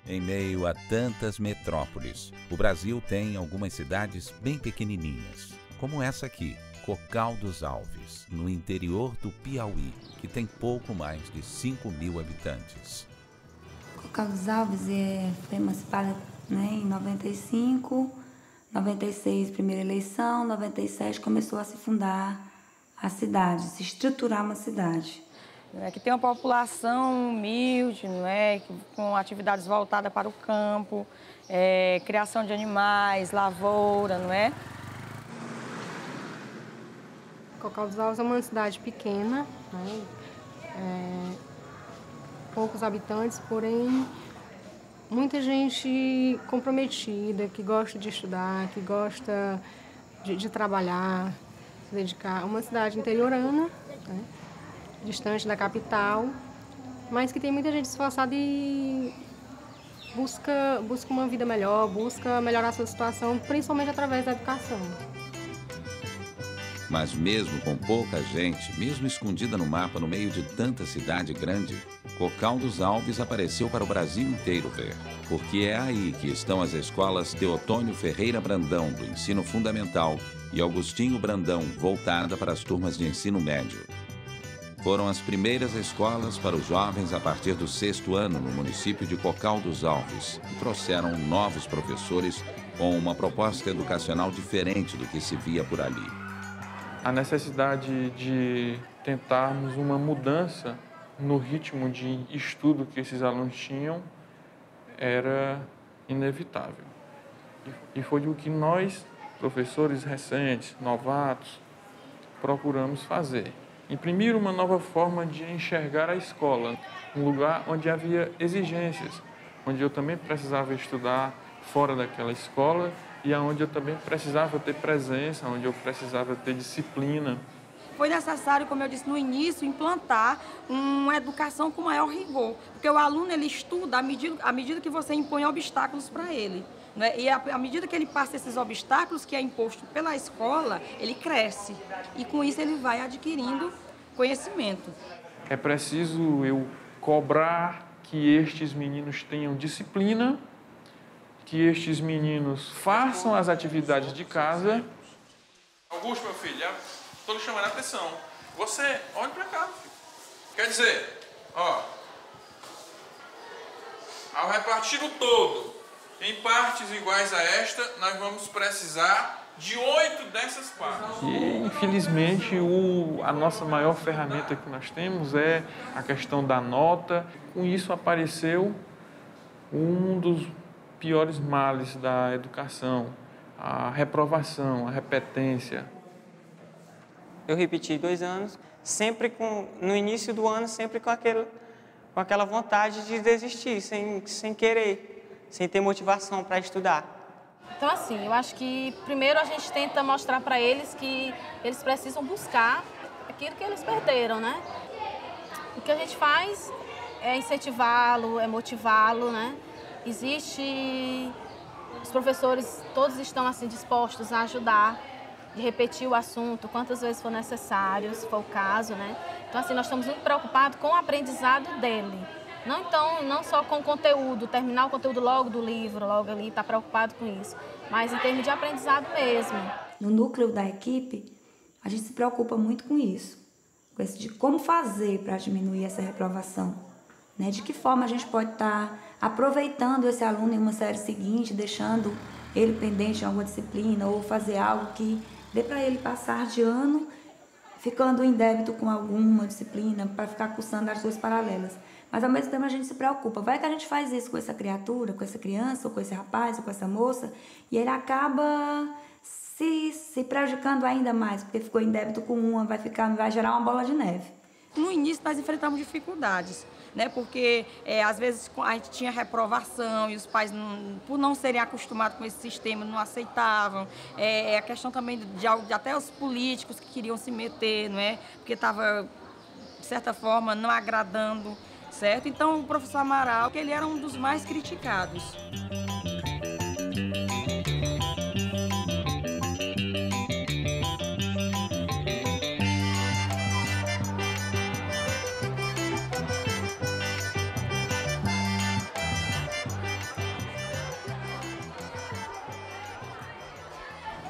Em meio a tantas metrópoles, o Brasil tem algumas cidades bem pequenininhas, como essa aqui, Cocal dos Alves, no interior do Piauí, que tem pouco mais de 5.000 habitantes. Cocal dos Alves foi emancipada, em 95, 96 primeira eleição, 97 começou a se fundar a cidade, se estruturar uma cidade. Que tem uma população humilde, com atividades voltadas para o campo, criação de animais, lavoura, Cocal dos Alves é uma cidade pequena, poucos habitantes, porém muita gente comprometida, que gosta de estudar, que gosta de trabalhar, se dedicar. Uma cidade interiorana, distante da capital, mas que tem muita gente esforçada e busca uma vida melhor, busca melhorar a sua situação, principalmente através da educação. Mas mesmo com pouca gente, mesmo escondida no mapa no meio de tanta cidade grande, Cocal dos Alves apareceu para o Brasil inteiro ver, porque é aí que estão as escolas Teotônio Ferreira Brandão, do ensino fundamental, e Augustinho Brandão, voltada para as turmas de ensino médio. Foram as primeiras escolas para os jovens a partir do 6º ano no município de Cocal dos Alves e trouxeram novos professores com uma proposta educacional diferente do que se via por ali. A necessidade de tentarmos uma mudança no ritmo de estudo que esses alunos tinham era inevitável. E foi o que nós, professores recentes, novatos, procuramos fazer. Imprimir uma nova forma de enxergar a escola, um lugar onde havia exigências, onde eu também precisava estudar fora daquela escola e onde eu também precisava ter presença, onde eu precisava ter disciplina. Foi necessário, como eu disse no início, implantar uma educação com maior rigor, porque o aluno ele estuda à medida que você impõe obstáculos para ele. E à medida que ele passa esses obstáculos que é imposto pela escola, ele cresce. E com isso ele vai adquirindo conhecimento. É preciso eu cobrar que estes meninos tenham disciplina, que estes meninos façam as atividades de casa. Augusto, meu filho, estou lhe chamando a atenção. Você, olhe para cá, filho. Quer dizer, ao repartir o todo em partes iguais a esta, nós vamos precisar de 8 dessas partes. E, infelizmente, a nossa maior ferramenta que nós temos é a questão da nota. Com isso apareceu um dos piores males da educação, a reprovação, a repetência. Eu repeti 2 anos, sempre no início do ano, sempre com aquela vontade de desistir, sem querer, sem ter motivação para estudar. Então, assim, eu acho que primeiro a gente tenta mostrar para eles que eles precisam buscar aquilo que eles perderam, O que a gente faz é incentivá-lo, é motivá-lo, Os professores, todos estão assim dispostos a ajudar, de repetir o assunto quantas vezes for necessário, se for o caso, Então, assim, nós estamos muito preocupados com o aprendizado dele. Não só com o conteúdo, terminar o conteúdo logo do livro, logo ali, estar preocupado com isso, mas em termos de aprendizado mesmo. No núcleo da equipe, a gente se preocupa muito com isso, de como fazer para diminuir essa reprovação, De que forma a gente pode estar aproveitando esse aluno em uma série seguinte, deixando ele pendente em alguma disciplina ou fazer algo que dê para ele passar de ano ficando em débito com alguma disciplina para ficar cursando as 2 paralelas. Mas, ao mesmo tempo, a gente se preocupa. Vai que a gente faz isso com essa criatura, com essa criança, ou com esse rapaz, ou com essa moça, e ele acaba se prejudicando ainda mais, porque ficou em débito com uma, vai gerar uma bola de neve. No início, nós enfrentamos dificuldades, porque às vezes a gente tinha reprovação e os pais, por não serem acostumados com esse sistema, não aceitavam. A questão também de até os políticos que queriam se meter, porque estava, de certa forma, não agradando. Certo? Então, o professor Amaral, ele era um dos mais criticados.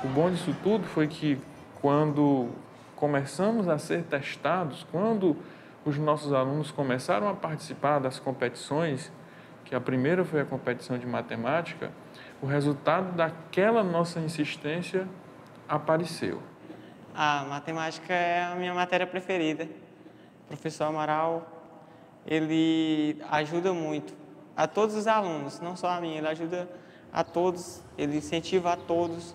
O bom disso tudo foi que quando começamos a ser testados, quando os nossos alunos começaram a participar das competições, que a primeira foi a competição de matemática, o resultado daquela nossa insistência apareceu. A matemática é a minha matéria preferida. O professor Amaral, ele ajuda muito a todos os alunos, não só a mim, ele ajuda a todos, ele incentiva a todos.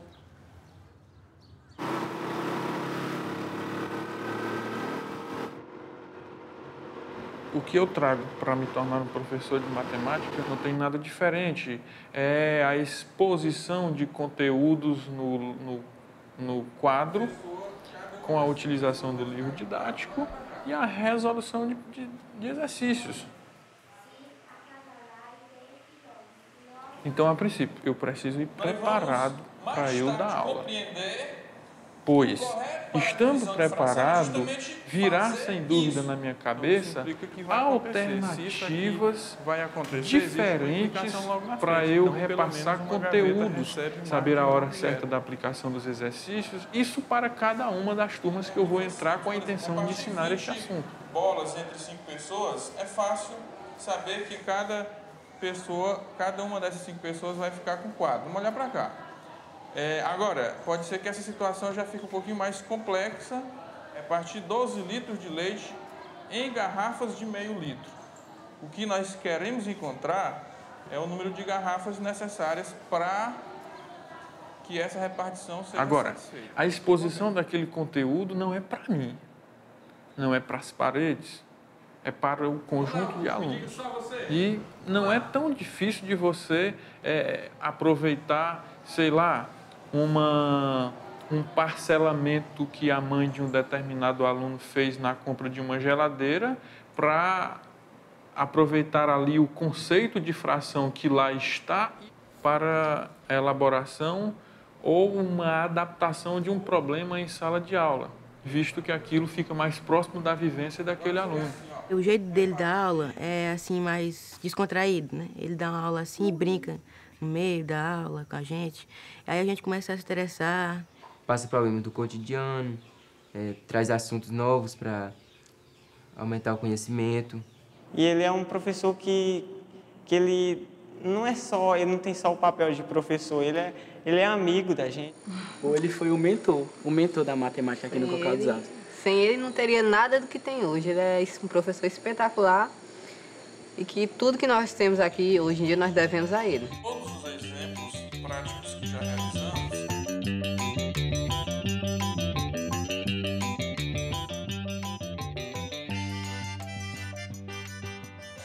O que eu trago para me tornar um professor de matemática não tem nada diferente. É a exposição de conteúdos no quadro, com a utilização do livro didático e a resolução de exercícios. Então, a princípio, eu preciso ir preparado para eu dar aula. Pois, estando preparado, virá sem dúvida na minha cabeça alternativas diferentes para eu repassar conteúdos, saber a hora certa da aplicação dos exercícios, isso para cada uma das turmas que eu vou entrar com a intenção de ensinar este assunto. Bolas entre 5 pessoas, é fácil saber que cada uma dessas 5 pessoas vai ficar com 4. Vamos olhar para cá. Agora, pode ser que essa situação já fique um pouquinho mais complexa, a partir de 12 litros de leite em garrafas de meio litro. O que nós queremos encontrar é o número de garrafas necessárias para que essa repartição seja Agora, satisfeita. a exposição daquele conteúdo não é para mim, não é para as paredes, é para o conjunto de alunos. E não é tão difícil de você aproveitar, sei lá, um parcelamento que a mãe de um determinado aluno fez na compra de uma geladeira para aproveitar ali o conceito de fração que lá está para a elaboração ou uma adaptação de um problema em sala de aula, visto que aquilo fica mais próximo da vivência daquele aluno. O jeito dele dar aula é assim mais descontraído, né? Ele dá uma aula assim e brinca no meio da aula com a gente. Aí a gente começa a se interessar. Passa problemas do cotidiano, traz assuntos novos para aumentar o conhecimento. E ele é um professor que ele não tem só o papel de professor, ele é amigo da gente. Ele foi o mentor da matemática aqui no Cocal dos Altos. Sem ele não teria nada do que tem hoje. Ele é um professor espetacular e que tudo que nós temos aqui hoje em dia nós devemos a ele. Todos os exemplos práticos que já realizamos.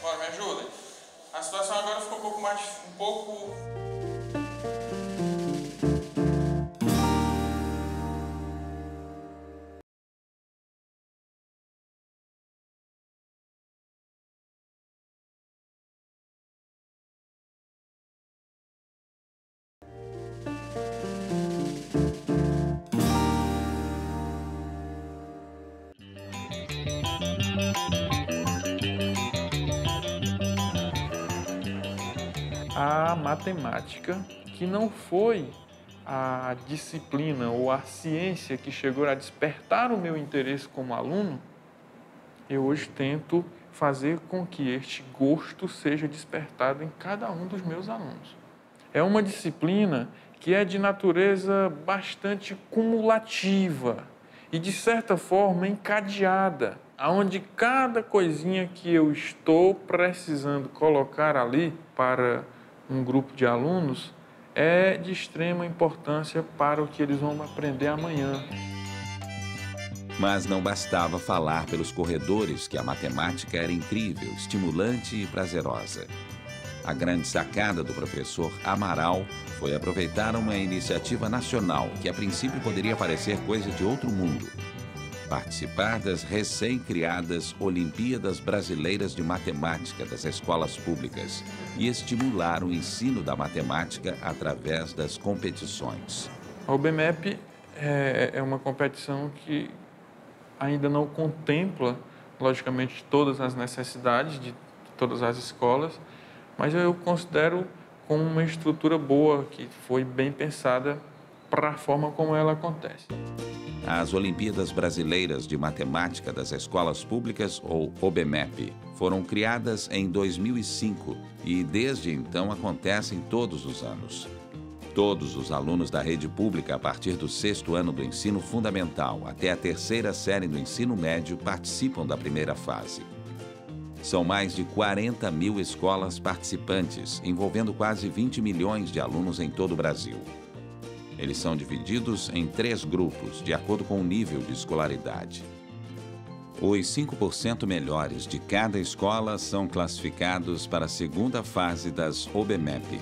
Olha, me ajudem. A situação agora ficou um pouco A matemática, que não foi a disciplina ou a ciência que chegou a despertar o meu interesse como aluno, eu hoje tento fazer com que este gosto seja despertado em cada um dos meus alunos. É uma disciplina que é de natureza bastante cumulativa e, de certa forma, encadeada, onde cada coisinha que eu estou precisando colocar ali para um grupo de alunos é de extrema importância para o que eles vão aprender amanhã. Mas não bastava falar pelos corredores que a matemática era incrível, estimulante e prazerosa. A grande sacada do professor Amaral foi aproveitar uma iniciativa nacional que a princípio poderia parecer coisa de outro mundo. Participar das recém-criadas Olimpíadas Brasileiras de Matemática das escolas públicas e estimular o ensino da matemática através das competições. A UBMEP é uma competição que ainda não contempla, logicamente, todas as necessidades de todas as escolas, mas eu considero como uma estrutura boa, que foi bem pensada para a forma como ela acontece. As Olimpíadas Brasileiras de Matemática das Escolas Públicas, ou OBMEP, foram criadas em 2005 e desde então acontecem todos os anos. Todos os alunos da rede pública, a partir do 6º ano do ensino fundamental até a 3ª série do ensino médio, participam da primeira fase. São mais de 40 mil escolas participantes, envolvendo quase 20 milhões de alunos em todo o Brasil. Eles são divididos em 3 grupos, de acordo com o nível de escolaridade. Os 5% melhores de cada escola são classificados para a segunda fase das OBMEP.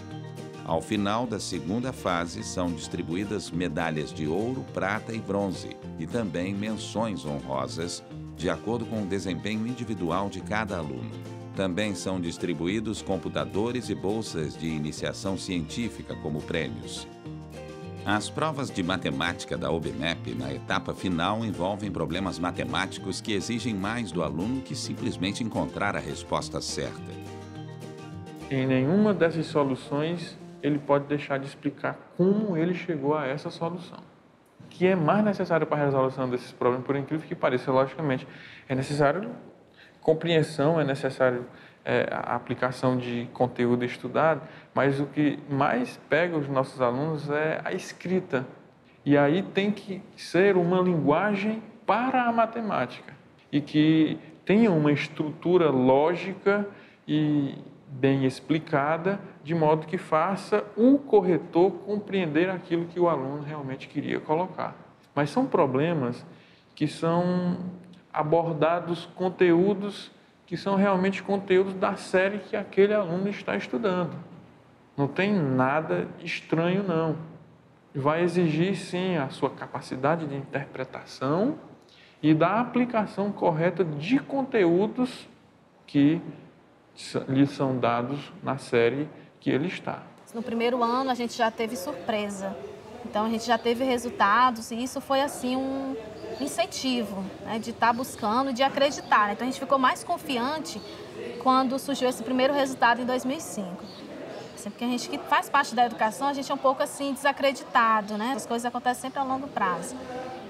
Ao final da segunda fase, são distribuídas medalhas de ouro, prata e bronze, e também menções honrosas, de acordo com o desempenho individual de cada aluno. Também são distribuídos computadores e bolsas de iniciação científica como prêmios. As provas de matemática da OBMEP, na etapa final, envolvem problemas matemáticos que exigem mais do aluno que simplesmente encontrar a resposta certa. Em nenhuma dessas soluções, ele pode deixar de explicar como ele chegou a essa solução. O que é mais necessário para a resolução desses problemas, por incrível que pareça, logicamente, é necessário compreensão, é necessário a aplicação de conteúdo estudado, mas o que mais pega os nossos alunos é a escrita. E aí tem que ser uma linguagem para a matemática e que tenha uma estrutura lógica e bem explicada, de modo que faça o corretor compreender aquilo que o aluno realmente queria colocar. Mas são problemas que são abordados conteúdos que são realmente conteúdos da série que aquele aluno está estudando. Não tem nada estranho, não. Vai exigir, sim, a sua capacidade de interpretação e da aplicação correta de conteúdos que lhe são dados na série que ele está. No primeiro ano, a gente já teve surpresa. Então, a gente já teve resultados e isso foi, assim, um incentivo, né, de estar buscando, de acreditar. Então, a gente ficou mais confiante quando surgiu esse primeiro resultado em 2005. Assim, porque a gente que faz parte da educação, a gente é um pouco assim desacreditado, né? As coisas acontecem sempre a longo prazo.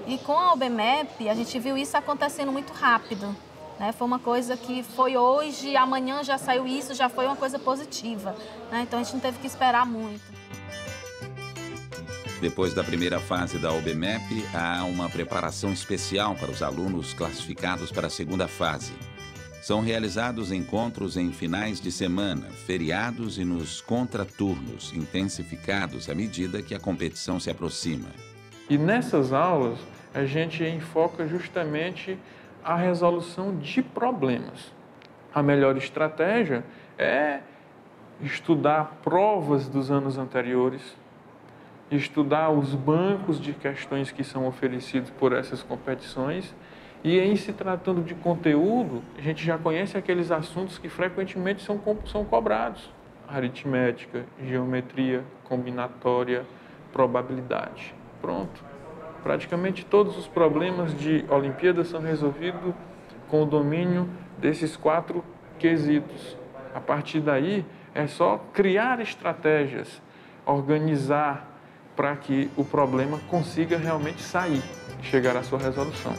E com a OBMEP, a gente viu isso acontecendo muito rápido, né? Foi uma coisa que foi hoje, amanhã já saiu isso, já foi uma coisa positiva, né? Então, a gente não teve que esperar muito. Depois da primeira fase da OBMEP, há uma preparação especial para os alunos classificados para a segunda fase. São realizados encontros em finais de semana, feriados e nos contraturnos, intensificados à medida que a competição se aproxima. E nessas aulas, a gente enfoca justamente a resolução de problemas. A melhor estratégia é estudar provas dos anos anteriores, estudar os bancos de questões que são oferecidos por essas competições e, em se tratando de conteúdo, a gente já conhece aqueles assuntos que frequentemente são cobrados. Aritmética, geometria, combinatória, probabilidade. Pronto. Praticamente todos os problemas de Olimpíadas são resolvidos com o domínio desses 4 quesitos. A partir daí, é só criar estratégias, organizar para que o problema consiga realmente sair, chegar à sua resolução.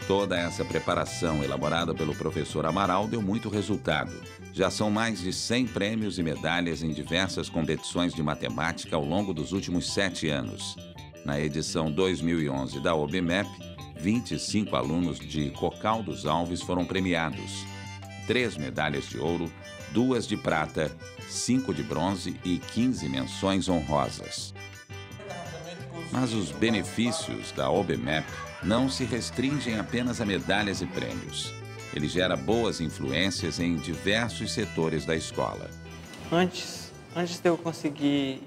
Toda essa preparação elaborada pelo professor Amaral deu muito resultado. Já são mais de 100 prêmios e medalhas em diversas competições de matemática ao longo dos últimos 7 anos. Na edição 2011 da OBMEP, 25 alunos de Cocal dos Alves foram premiados. 3 medalhas de ouro, 2 de prata, 5 de bronze e 15 menções honrosas. Mas os benefícios da OBMEP não se restringem apenas a medalhas e prêmios. Ele gera boas influências em diversos setores da escola. Antes de eu conseguir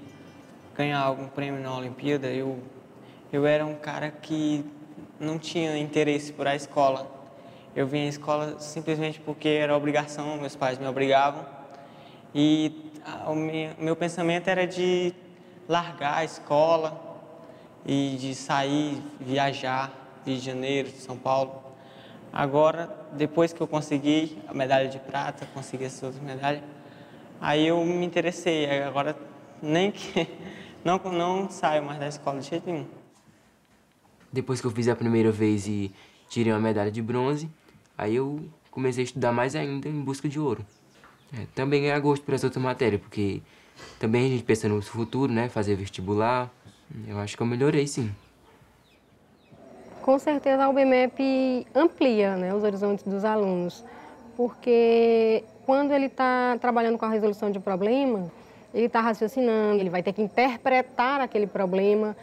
ganhar algum prêmio na Olimpíada, eu era um cara que não tinha interesse por a escola. Eu vinha à escola simplesmente porque era obrigação, meus pais me obrigavam. E o meu pensamento era de largar a escola e de sair, viajar, Rio de Janeiro, São Paulo. Agora, depois que eu consegui a medalha de prata, consegui essas outras medalhas, aí eu me interessei. Agora, nem não saio mais da escola de jeito nenhum. Depois que eu fiz a primeira vez e tirei uma medalha de bronze, aí eu comecei a estudar mais ainda em busca de ouro. Também ganhar gosto por essa outra matéria, porque também a gente pensa no futuro, né? Fazer vestibular. Eu acho que eu melhorei, sim. Com certeza a UBMEP amplia, né, os horizontes dos alunos, porque quando ele está trabalhando com a resolução de problema, ele está raciocinando, ele vai ter que interpretar aquele problema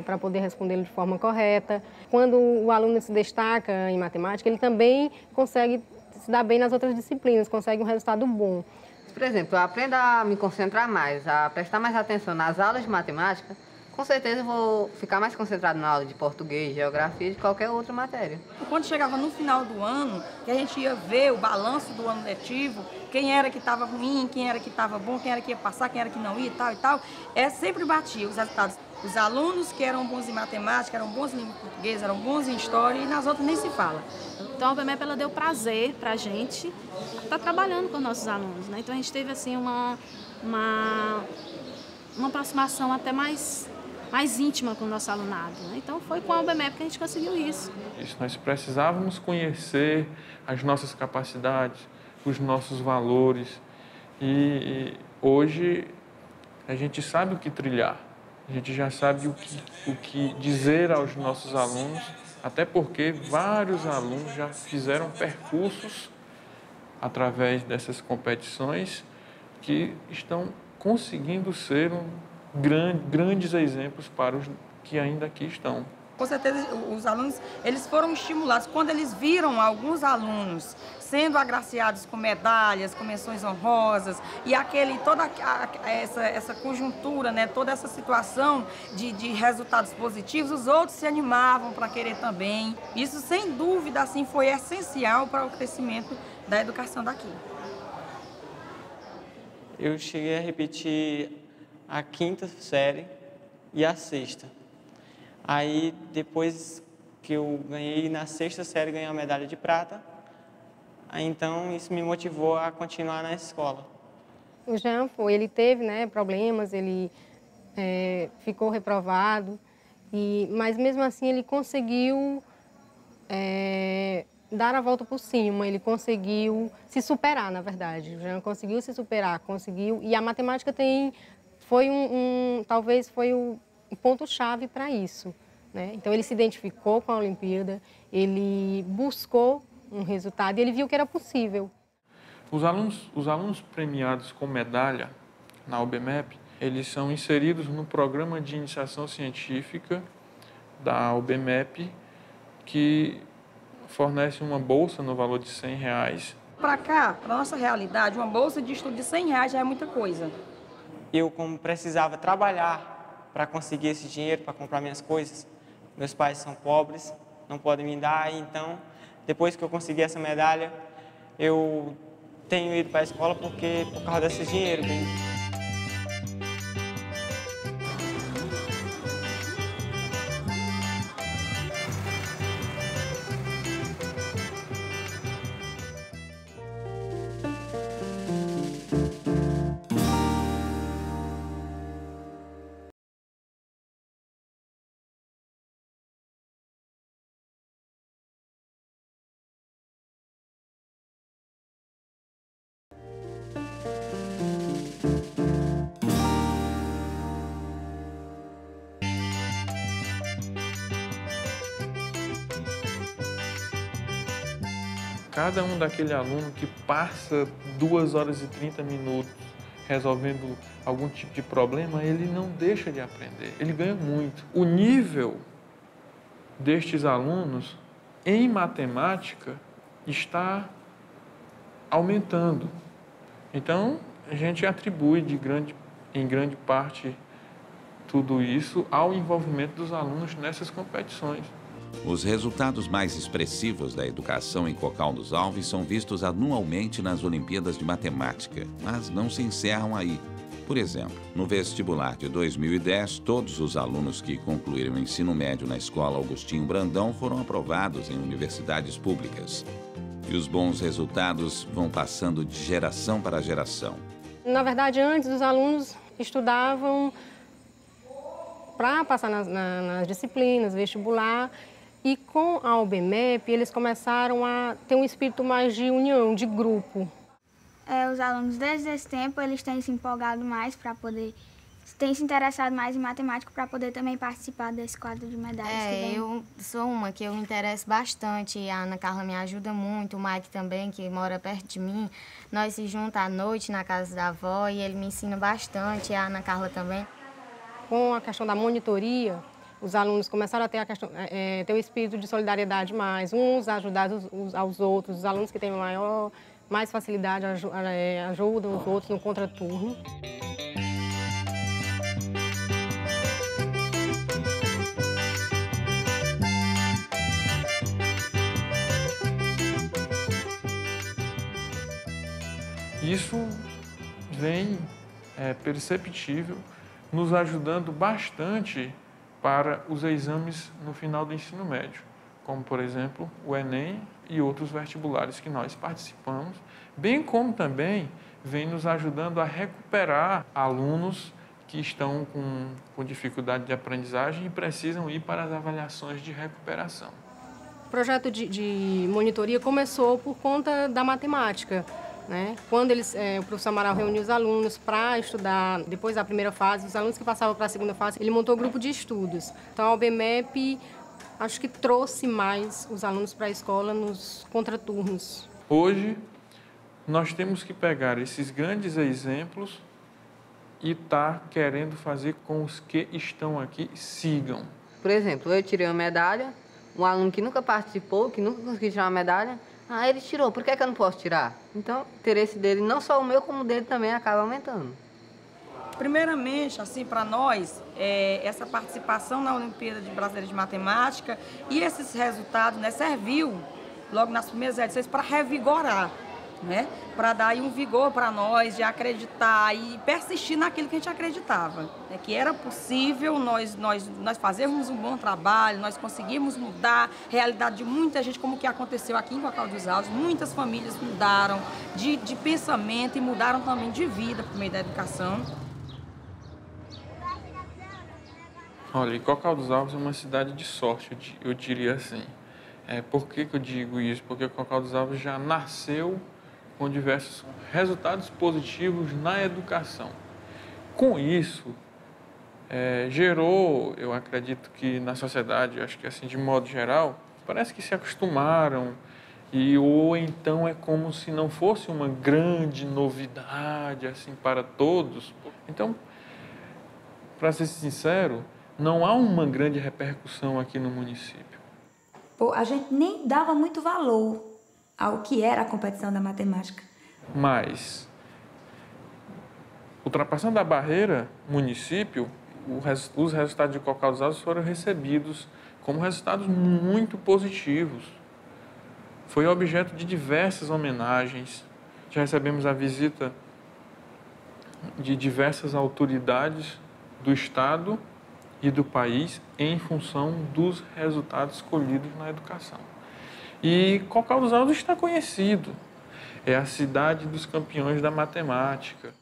para poder respondê-lo de forma correta. Quando o aluno se destaca em matemática, ele também consegue se dar bem nas outras disciplinas, consegue um resultado bom. Por exemplo, eu aprendo a me concentrar mais, a prestar mais atenção nas aulas de matemática, com certeza eu vou ficar mais concentrado na aula de português, geografia e de qualquer outra matéria. Quando chegava no final do ano, que a gente ia ver o balanço do ano letivo, quem era que estava ruim, quem era que estava bom, quem era que ia passar, quem era que não ia e tal, sempre batia os resultados. Os alunos que eram bons em matemática, eram bons em língua portuguesa, eram bons em história e nas outras nem se fala. Então a UBMEP ela deu prazer para a gente estar trabalhando com os nossos alunos, né? Então a gente teve assim uma aproximação até mais íntima com o nosso alunado, né? Então foi com a UBMEP que a gente conseguiu isso. Nós precisávamos conhecer as nossas capacidades, os nossos valores e hoje a gente sabe o que trilhar, a gente já sabe o que dizer aos nossos alunos, até porque vários alunos já fizeram percursos através dessas competições que estão conseguindo ser grandes exemplos para os que ainda aqui estão. Com certeza, os alunos, eles foram estimulados. Quando eles viram alguns alunos sendo agraciados com medalhas, com menções honrosas, e toda essa conjuntura, né, toda essa situação de resultados positivos, os outros se animavam para querer também. Isso, sem dúvida, assim, foi essencial para o crescimento da educação daqui. Eu cheguei a repetir a 5ª série e a 6ª. Aí, depois que eu ganhei na 6ª série, ganhei a medalha de prata, aí, então isso me motivou a continuar na escola. O Jean ele teve, né, problemas, ele ficou reprovado, mas mesmo assim ele conseguiu dar a volta por cima, ele conseguiu se superar, na verdade. O Jean conseguiu se superar, e a matemática talvez foi o ponto-chave para isso, né? Então ele se identificou com a Olimpíada, ele buscou um resultado e ele viu que era possível. Os alunos premiados com medalha na UBMEP, eles são inseridos no programa de iniciação científica da UBMEP, que fornece uma bolsa no valor de R$100. Para cá, para a nossa realidade, uma bolsa de estudo de R$100 já é muita coisa. Eu, como precisava trabalhar para conseguir esse dinheiro, para comprar minhas coisas, meus pais são pobres, não podem me dar, então, depois que eu consegui essa medalha, eu tenho ido para a escola por causa desse dinheiro. Cada um daquele aluno que passa 2 horas e 30 minutos resolvendo algum tipo de problema, ele não deixa de aprender, ele ganha muito. O nível destes alunos em matemática está aumentando. Então, a gente atribui em grande parte tudo isso ao envolvimento dos alunos nessas competições. Os resultados mais expressivos da educação em Cocal dos Alves são vistos anualmente nas Olimpíadas de Matemática, mas não se encerram aí. Por exemplo, no vestibular de 2010, todos os alunos que concluíram o ensino médio na Escola Augustinho Brandão foram aprovados em universidades públicas. E os bons resultados vão passando de geração para geração. Na verdade, antes os alunos estudavam para passar nas disciplinas, vestibular. E com a UBMEP, eles começaram a ter um espírito mais de união, de grupo. Os alunos, desde esse tempo, eles têm se empolgado mais para poder... têm se interessado mais em matemática para poder também participar desse quadro de medalhas. Eu sou uma que eu me interesso bastante. A Ana Carla me ajuda muito, o Mike também, que mora perto de mim. Nós se juntamos à noite na casa da avó e ele me ensina bastante, a Ana Carla também. Com a questão da monitoria, os alunos começaram a ter ter o espírito de solidariedade mais, uns ajudar aos outros, os alunos que têm mais facilidade ajudam os outros no contraturno. Isso vem perceptível, nos ajudando bastante para os exames no final do ensino médio, como, por exemplo, o Enem e outros vestibulares que nós participamos, bem como também vem nos ajudando a recuperar alunos que estão com dificuldade de aprendizagem e precisam ir para as avaliações de recuperação. O projeto de monitoria começou por conta da matemática. Quando o professor Amaral reuniu os alunos para estudar, depois da primeira fase, os alunos que passavam para a segunda fase, ele montou um grupo de estudos. Então, a UBMEP, acho que trouxe mais os alunos para a escola nos contraturnos. Hoje, nós temos que pegar esses grandes exemplos e estar querendo fazer com os que estão aqui sigam. Por exemplo, eu tirei uma medalha, um aluno que nunca participou, que nunca conseguiu tirar uma medalha, ele tirou, por que eu não posso tirar? Então, o interesse dele, não só o meu, como o dele também acaba aumentando. Primeiramente, assim, para nós, essa participação na Olimpíada Brasileira de Matemática e esses resultados, serviu logo nas primeiras edições para revigorar, para dar aí um vigor para nós de acreditar e persistir naquilo que a gente acreditava, que era possível nós fazermos um bom trabalho, nós conseguimos mudar a realidade de muita gente, como que aconteceu aqui em Cocal dos Altos. Muitas famílias mudaram de pensamento e mudaram também de vida por meio da educação. Olha, Cocal dos Altos é uma cidade de sorte, eu diria assim. Por que eu digo isso? Porque Cocal dos Altos já nasceu com diversos resultados positivos na educação. Com isso, gerou, eu acredito que na sociedade, acho que assim de modo geral, parece que se acostumaram ou então é como se não fosse uma grande novidade assim para todos. Então, para ser sincero, não há uma grande repercussão aqui no município. A gente nem dava muito valor ao que era a competição da matemática. Mas, ultrapassando a barreira município, os resultados de Cocal dos Altos foram recebidos como resultados muito positivos. Foi objeto de diversas homenagens. Já recebemos a visita de diversas autoridades do Estado e do país em função dos resultados colhidos na educação. E Cocal dos Altos está conhecido. É a cidade dos campeões da matemática.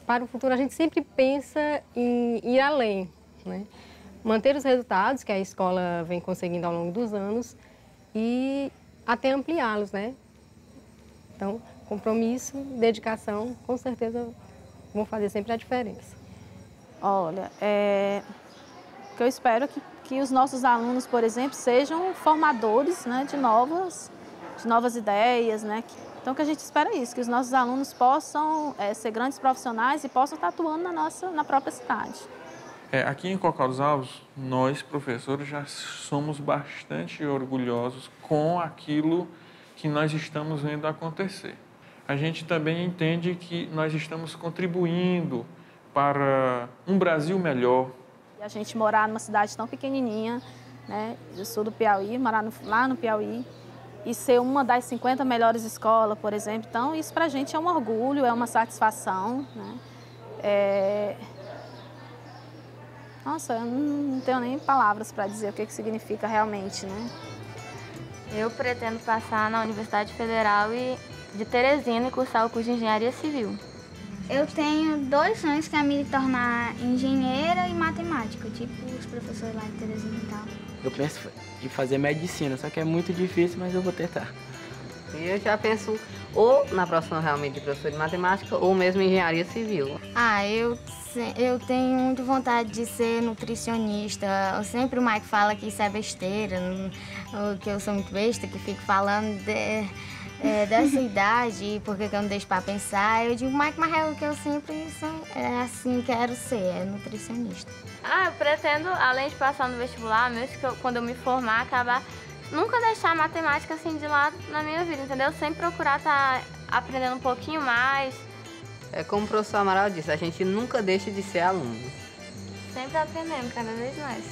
Para o futuro, a gente sempre pensa em ir além, Manter os resultados que a escola vem conseguindo ao longo dos anos e até ampliá-los, Então, compromisso, dedicação, com certeza vão fazer sempre a diferença. Olha, o que eu espero é que os nossos alunos, por exemplo, sejam formadores de novas ideias, Então, o que a gente espera é isso, que os nossos alunos possam ser grandes profissionais e possam estar atuando na própria cidade. Aqui em Cocal dos Altos, nós, professores, já somos bastante orgulhosos com aquilo que nós estamos vendo acontecer. A gente também entende que nós estamos contribuindo para um Brasil melhor. E a gente morar numa cidade tão pequenininha, do sul do Piauí, morar lá no Piauí, e ser uma das 50 melhores escolas, por exemplo. Então, isso para a gente é um orgulho, é uma satisfação, Nossa, eu não tenho nem palavras para dizer o que significa realmente, Eu pretendo passar na Universidade Federal de Teresina e cursar o curso de Engenharia Civil. Eu tenho 2 sonhos, que é me tornar engenheira e matemática, tipo os professores lá de Teresina e tal. Eu penso em fazer medicina, só que é muito difícil, mas eu vou tentar. E eu já penso ou na profissão realmente de professor de matemática ou mesmo em engenharia civil. Eu tenho muita vontade de ser nutricionista. Sempre o Mike fala que isso é besteira, que eu sou muito besta, que fico falando dessa idade, porque eu não deixo para pensar. Eu digo, Mike, mas é o que eu sempre quero ser, é nutricionista. Eu pretendo, além de passar no vestibular, mesmo que quando eu me formar, acabar nunca deixar a matemática assim de lado na minha vida, entendeu? Sempre procurar estar aprendendo um pouquinho mais. É como o professor Amaral disse, a gente nunca deixa de ser aluno. Sempre aprendendo cada vez mais.